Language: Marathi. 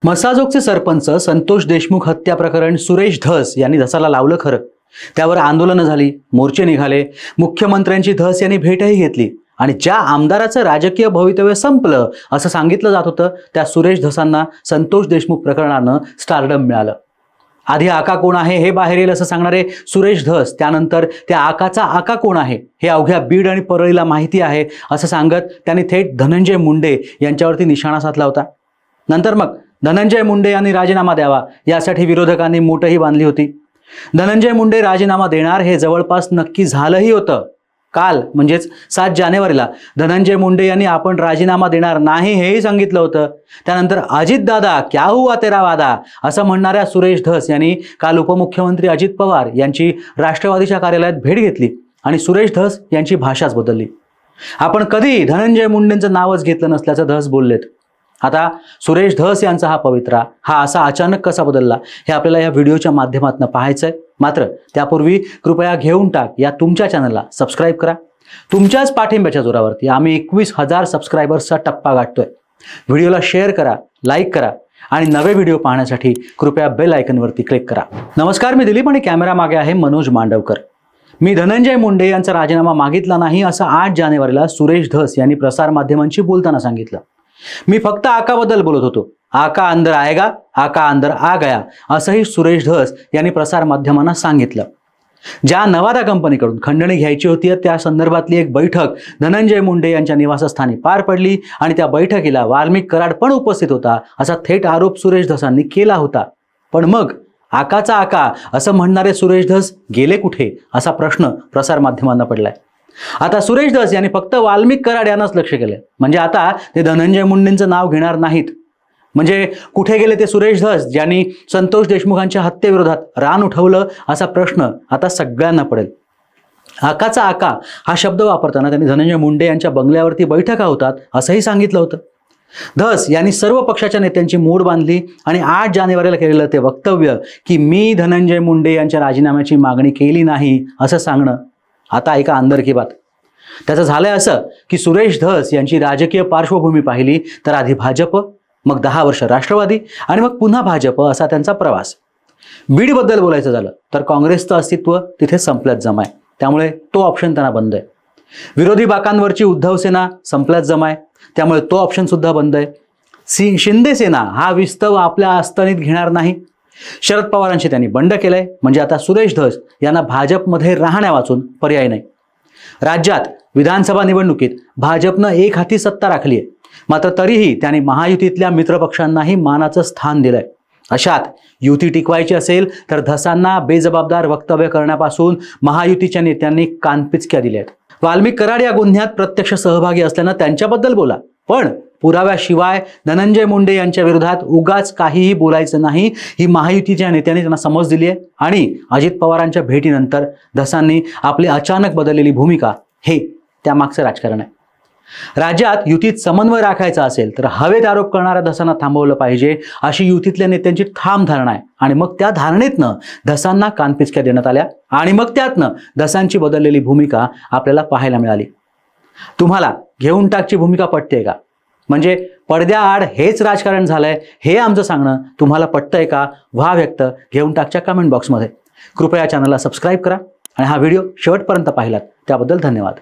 मसाजोगचे सरपंच संतोष देशमुख हत्या प्रकरण सुरेश धस यांनी धसाला लावलं खरं. त्यावर आंदोलनं झाली, मोर्चे निघाले, मुख्यमंत्र्यांची धस यांनी भेटही घेतली आणि ज्या आमदाराचं राजकीय भवितव्य संपलं असं सांगितलं जात होतं त्या सुरेश धसांना संतोष देशमुख प्रकरणानं स्टारडम मिळालं. आधी आका कोण आहे हे बाहेर येईल असं सांगणारे सुरेश धस, त्यानंतर त्या आकाचा आका कोण आहे हे अवघ्या बीड आणि परळीला माहिती आहे असं सांगत त्यांनी थेट धनंजय मुंडे यांच्यावरती निशाणा साधला होता. नंतर मग धनंजय मुंडे यांनी राजीनामा द्यावा यासाठी विरोधकांनी मूठही बांधली होती. धनंजय मुंडे राजीनामा देणार हे जवळपास नक्की झालंही होतं. काल म्हणजेच 7 जानेवारीला धनंजय मुंडे यांनी आपण राजीनामा देणार नाही हेही सांगितलं होतं. त्यानंतर अजित दादा क्या हुआ तेरा वादा असं म्हणणाऱ्या सुरेश धस यांनी काल उपमुख्यमंत्री अजित पवार यांची राष्ट्रवादीच्या कार्यालयात भेट घेतली आणि सुरेश धस यांची भाषाच बदलली. आपण कधी धनंजय मुंडेंचं नावच घेतलं नसल्याचं धस बोललेत. आता सुरेश धस यांचा हा पवित्रा हा असा अचानक कसा बदलला हे आपल्याला या व्हिडिओच्या माध्यमातून पाहायचंय. मात्र त्यापूर्वी कृपया घेऊन टाक या तुमच्या चॅनलला सबस्क्राईब करा. तुमच्याच पाठिंब्याच्या जोरावरती आम्ही 21,000 सबस्क्रायबर्सचा टप्पा गाठतोय. व्हिडिओला शेअर करा, लाईक करा आणि नवे व्हिडिओ पाहण्यासाठी कृपया बेल आयकॉनवरती क्लिक करा. नमस्कार, मी दिलीप आणि कॅमेरा मागे आहे मनोज मांडवकर. मी धनंजय मुंडे यांचा राजीनामा मागितला नाही असं 8 जानेवारीला सुरेश धस यांनी प्रसारमाध्यमांशी बोलताना सांगितलं. मी फक्त आकाबद्दल बोलत होतो. आका अंदर आएगा, आका अंदर आ गया असंही सुरेश धस यांनी प्रसार माध्यमांना सांगितलं. ज्या नवादा कंपनीकडून खंडणी घ्यायची होती त्या संदर्भातली एक बैठक धनंजय मुंडे यांच्या निवासस्थानी पार पडली आणि त्या बैठकीला वाल्मिक कराड पण उपस्थित होता असा थेट आरोप सुरेश धसांनी केला होता. पण मग आकाचा आका असं म्हणणारे सुरेश धस गेले कुठे असा प्रश्न प्रसार माध्यमांना पडलाय. आता सुरेश धस यांनी फक्त वाल्मिक कराड यांनाच लक्ष केलंय. म्हणजे आता ते धनंजय मुंडेंचं नाव घेणार नाहीत. म्हणजे कुठे गेले ते सुरेश धस ज्यांनी संतोष देशमुखांच्या हत्येविरोधात रान उठवलं असा प्रश्न आता सगळ्यांना पडेल. आकाचा आका हा शब्द वापरताना त्यांनी धनंजय मुंडे यांच्या बंगल्यावरती बैठका होतात असंही सांगितलं होतं. धस यांनी सर्व पक्षाच्या नेत्यांची मूड बांधली आणि 8 जानेवारीला केलेलं ते वक्तव्य की मी धनंजय मुंडे यांच्या राजीनाम्याची मागणी केली नाही असं सांगणं आता ऐका अंदर की बात. त्याचं झालंय असं की सुरेश धस यांची राजकीय पार्श्वभूमी पाहिली तर आधी भाजप, मग 10 वर्ष राष्ट्रवादी आणि मग पुन्हा भाजप असा त्यांचा प्रवास. बीडबद्दल बोलायचं झालं तर काँग्रेसचं अस्तित्व तिथे संपल्यात जमाय, त्यामुळे तो ऑप्शन त्यांना बंद आहे. विरोधी बाकांवरची उद्धव सेना संपल्यात जमाय, त्यामुळे तो ऑप्शन सुद्धा बंद आहे. शिंदे सेना हा विस्तव आपल्या आस्थानीत घेणार नाही. शरद पवारांशी त्यांनी बंड केलंय. म्हणजे आता सुरेश धस यांना भाजपमध्ये राहण्या वाचून पर्याय नाही. राज्यात विधानसभा निवडणुकीत भाजपनं एक हाती सत्ता राखली आहे. मात्र तरीही त्यांनी महायुतीतल्या मित्रपक्षांनाही मानाचं स्थान दिलंय. अशात युती टिकवायची असेल तर धसांना बेजबाबदार वक्तव्य करण्यापासून महायुतीच्या नेत्यांनी कानपिचक्या दिल्या आहेत. वाल्मिक कराड या गुन्ह्यात प्रत्यक्ष सहभागी असल्यानं त्यांच्याबद्दल बोला, पण पुराव्याशिवाय धनंजय मुंडे यांच्या विरोधात उगाच काहीही बोलायचं नाही ही महायुतीच्या नेत्यांनी त्यांना समज दिली आहे. आणि अजित पवारांच्या भेटीनंतर धसांनी आपली अचानक बदललेली भूमिका हे त्यामागचं राजकारण आहे. राज्यात युतीत समन्वय राखायचा असेल तर हवेत आरोप करणाऱ्या धसांना थांबवलं पाहिजे अशी युतीतल्या नेत्यांची ठाम धारणा आहे. आणि मग त्या धारणेतनं धसांना कानपिचक्या देण्यात आल्या आणि मग त्यातनं धसांची बदललेली भूमिका आपल्याला पाहायला मिळाली. तुम्हाला घेऊन टाकची भूमिका पटते का? म्हणजे पडद्याआड हेच राजकारण झालंय हे आमचं सांगणं तुम्हाला पटतंय का? व्हा व्यक्त घेऊन टाकच्या कमेंट बॉक्समध्ये. कृपया चॅनलला सबस्क्राईब करा आणि हा व्हिडिओ शेवटपर्यंत पाहिलात त्याबद्दल धन्यवाद.